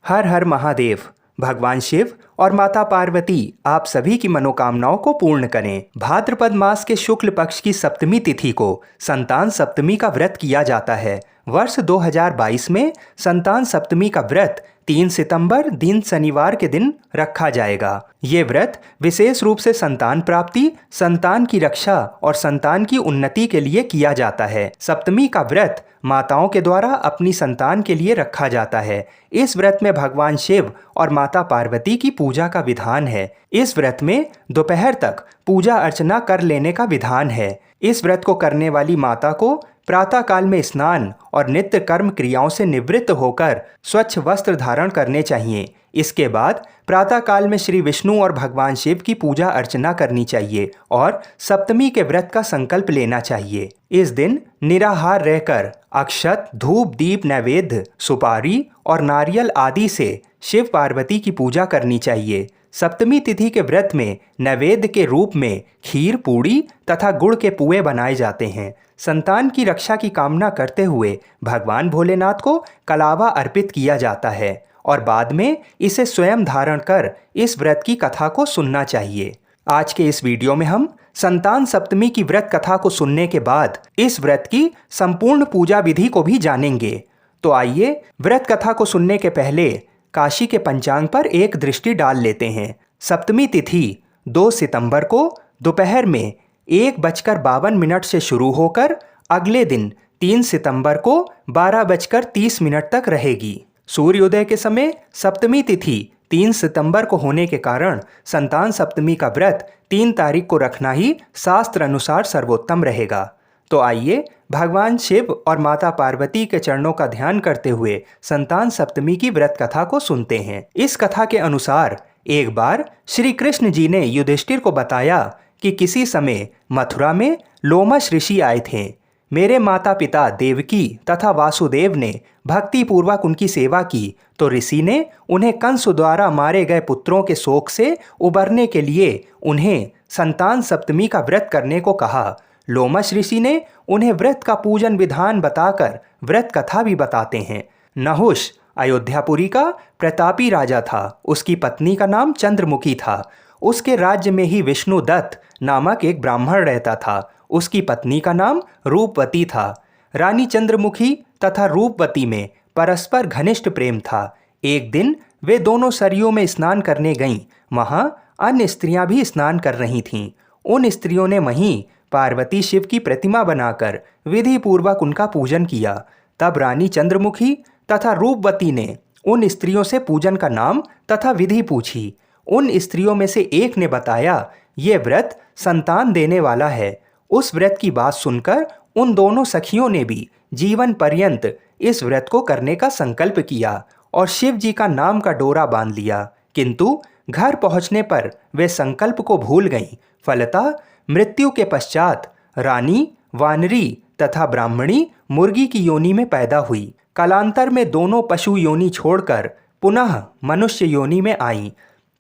हर हर महादेव। भगवान शिव और माता पार्वती आप सभी की मनोकामनाओं को पूर्ण करें। भाद्रपद मास के शुक्ल पक्ष की सप्तमी तिथि को संतान सप्तमी का व्रत किया जाता है। वर्ष 2022 में संतान सप्तमी का व्रत 3 सितंबर दिन शनिवार के दिन रखा जाएगा। ये व्रत विशेष रूप से संतान प्राप्ति, संतान की रक्षा और संतान की उन्नति के लिए किया जाता है। सप्तमी का व्रत माताओं के द्वारा अपनी संतान के लिए रखा जाता है। इस व्रत में भगवान शिव और माता पार्वती की पूजा का विधान है। इस व्रत में दोपहर तक पूजा अर्चना कर लेने का विधान है। इस व्रत को करने वाली माता को प्रातः काल में स्नान और नित्य कर्म क्रियाओं से निवृत्त होकर स्वच्छ वस्त्र धारण करने चाहिए। इसके बाद प्रातः काल में श्री विष्णु और भगवान शिव की पूजा अर्चना करनी चाहिए और सप्तमी के व्रत का संकल्प लेना चाहिए। इस दिन निराहार रहकर अक्षत, धूप, दीप, नैवेद्य, सुपारी और नारियल आदि से शिव पार्वती की पूजा करनी चाहिए। सप्तमी तिथि के व्रत में नैवेद्य के रूप में खीर, पूड़ी तथा गुड़ के पुए बनाए जाते हैं। संतान की रक्षा की कामना करते हुए भगवान भोलेनाथ को कलावा अर्पित किया जाता है और बाद में इसे स्वयं धारण कर इस व्रत की कथा को सुनना चाहिए। आज के इस वीडियो में हम संतान सप्तमी की व्रत कथा को सुनने के बाद इस व्रत की संपूर्ण पूजा विधि को भी जानेंगे। तो आइए व्रत कथा को सुनने के पहले काशी के पंचांग पर एक दृष्टि डाल लेते हैं। सप्तमी तिथि 2 सितंबर को दोपहर में 1:52 से शुरू होकर अगले दिन 3 सितंबर को 12:30 तक रहेगी। सूर्योदय के समय सप्तमी तिथि 3 सितंबर को होने के कारण संतान सप्तमी का व्रत 3 तारीख को रखना ही शास्त्र अनुसार सर्वोत्तम रहेगा। तो आइए भगवान शिव और माता पार्वती के चरणों का ध्यान करते हुए संतान सप्तमी की व्रत कथा को सुनते हैं। इस कथा के अनुसार एक बार श्री कृष्ण जी ने युधिष्ठिर को बताया कि किसी समय मथुरा में लोमश ऋषि आए थे। मेरे माता पिता देवकी तथा वासुदेव ने भक्ति पूर्वक उनकी सेवा की तो ऋषि ने उन्हें कंस द्वारा मारे गए पुत्रों के शोक से उबरने के लिए उन्हें संतान सप्तमी का व्रत करने को कहा। लोमश ऋषि ने उन्हें व्रत का पूजन विधान बताकर व्रत कथा भी बताते हैं। नहुष अयोध्यापुरी का प्रतापी राजा था। उसकी पत्नी का नाम चंद्रमुखी था। उसके राज्य में ही विष्णुदत्त नामक एक ब्राह्मण रहता था। उसकी पत्नी का नाम रूपवती था। रानी चंद्रमुखी तथा रूपवती में परस्पर घनिष्ठ प्रेम था। एक दिन वे दोनों सरयू में स्नान करने गईं। वहां अन्य स्त्रियां भी स्नान कर रही थीं। उन स्त्रियों ने वहीं पार्वती शिव की प्रतिमा बनाकर विधि पूर्वक उनका पूजन किया। तब रानी चंद्रमुखी तथा रूपवती ने उन स्त्रियों से पूजन का नाम तथा विधि पूछी। उन स्त्रियों में से एक ने बताया, ये व्रत संतान देने वाला है। उस व्रत की बात सुनकर उन दोनों सखियों ने भी जीवन पर्यंत इस व्रत को करने का संकल्प किया और शिव जी का नाम का डोरा बांध लिया। किंतु घर पहुंचने पर वे संकल्प को भूल गईं। फलतः मृत्यु के पश्चात रानी वानरी तथा ब्राह्मणी मुर्गी की योनि में पैदा हुई। कालांतर में दोनों पशु योनि छोड़कर पुनः मनुष्य योनि में आईं।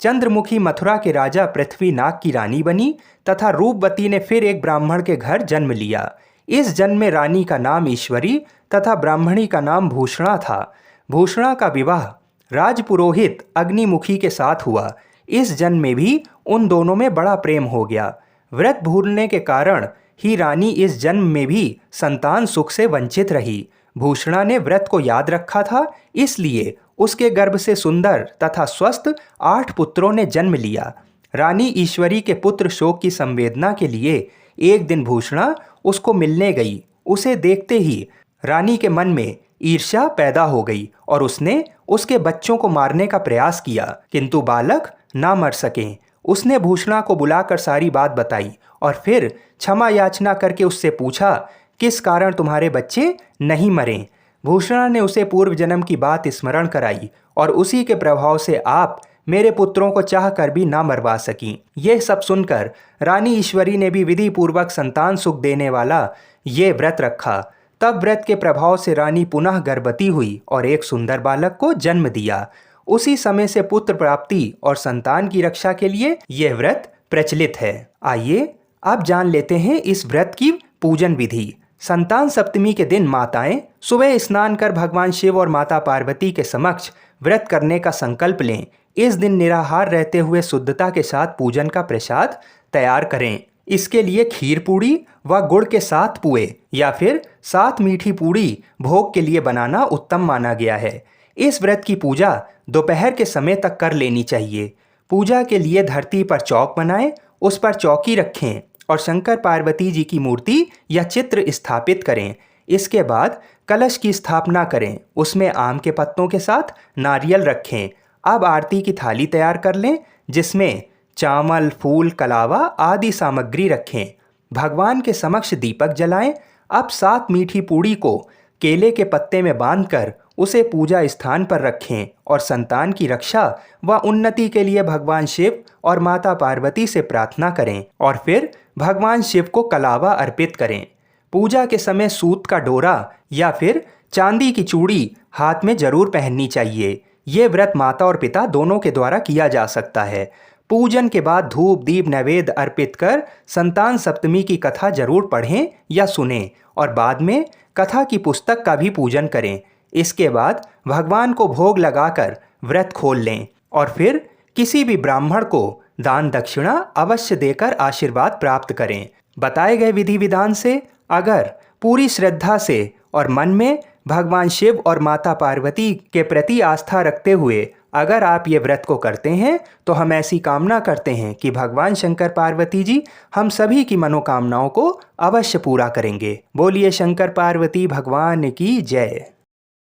चंद्रमुखी मथुरा के राजा पृथ्वीनाग की रानी बनी तथा रूपवती ने फिर एक ब्राह्मण के घर जन्म लिया। इस जन्म में रानी का नाम ईश्वरी तथा ब्राह्मणी का नाम भूषणा था। भूषणा का विवाह राजपुरोहित अग्निमुखी के साथ हुआ। इस जन्म में भी उन दोनों में बड़ा प्रेम हो गया। व्रत भूलने के कारण ही रानी इस जन्म में भी संतान सुख से वंचित रही। भूषणा ने व्रत को याद रखा था, इसलिए उसके गर्भ से सुंदर तथा स्वस्थ 8 पुत्रों ने जन्म लिया। रानी ईश्वरी के पुत्र शोक की संवेदना के लिए एक दिन भूषणा उसको मिलने गई। उसे देखते ही रानी के मन में ईर्ष्या पैदा हो गई और उसने उसके बच्चों को मारने का प्रयास किया, किंतु बालक ना मर सके। उसने भूषणा को बुलाकर सारी बात बताई और फिर क्षमा याचना करके उससे पूछा, किस कारण तुम्हारे बच्चे नहीं मरे। भूषणा ने उसे पूर्व जन्म की बात स्मरण कराई और उसी के प्रभाव से आप मेरे पुत्रों को चाह कर भी ना मरवा सकी। यह सब सुनकर रानी ईश्वरी ने भी विधि पूर्वक संतान सुख देने वाला ये व्रत रखा। तब व्रत के प्रभाव से रानी पुनः गर्भवती हुई और एक सुंदर बालक को जन्म दिया। उसी समय से पुत्र प्राप्ति और संतान की रक्षा के लिए यह व्रत प्रचलित है। आइए अब जान लेते हैं इस व्रत की पूजन विधि। संतान सप्तमी के दिन माताएं सुबह स्नान कर भगवान शिव और माता पार्वती के समक्ष व्रत करने का संकल्प लें। इस दिन निराहार रहते हुए शुद्धता के साथ पूजन का प्रसाद तैयार करें। इसके लिए खीर पूड़ी व गुड़ के 7 पुए या फिर 7 मीठी पूड़ी भोग के लिए बनाना उत्तम माना गया है। इस व्रत की पूजा दोपहर के समय तक कर लेनी चाहिए। पूजा के लिए धरती पर चौक बनाएं, उस पर चौकी रखें और शंकर पार्वती जी की मूर्ति या चित्र स्थापित करें। इसके बाद कलश की स्थापना करें, उसमें आम के पत्तों के साथ नारियल रखें। अब आरती की थाली तैयार कर लें, जिसमें चावल, फूल, कलावा आदि सामग्री रखें। भगवान के समक्ष दीपक जलाएं। अब 7 मीठी पूड़ी को केले के पत्ते में बांधकर उसे पूजा स्थान पर रखें और संतान की रक्षा व उन्नति के लिए भगवान शिव और माता पार्वती से प्रार्थना करें और फिर भगवान शिव को कलावा अर्पित करें। पूजा के समय सूत का डोरा या फिर चांदी की चूड़ी हाथ में जरूर पहननी चाहिए। ये व्रत माता और पिता दोनों के द्वारा किया जा सकता है। पूजन के बाद धूप दीप नैवेद्य अर्पित कर संतान सप्तमी की कथा जरूर पढ़ें या सुनें और बाद में कथा की पुस्तक का भी पूजन करें। इसके बाद भगवान को भोग लगाकर व्रत खोल लें और फिर किसी भी ब्राह्मण को दान दक्षिणा अवश्य देकर आशीर्वाद प्राप्त करें। बताए गए विधि विधान से अगर पूरी श्रद्धा से और मन में भगवान शिव और माता पार्वती के प्रति आस्था रखते हुए अगर आप ये व्रत को करते हैं तो हम ऐसी कामना करते हैं कि भगवान शंकर पार्वती जी हम सभी की मनोकामनाओं को अवश्य पूरा करेंगे। बोलिए शंकर पार्वती भगवान की जय।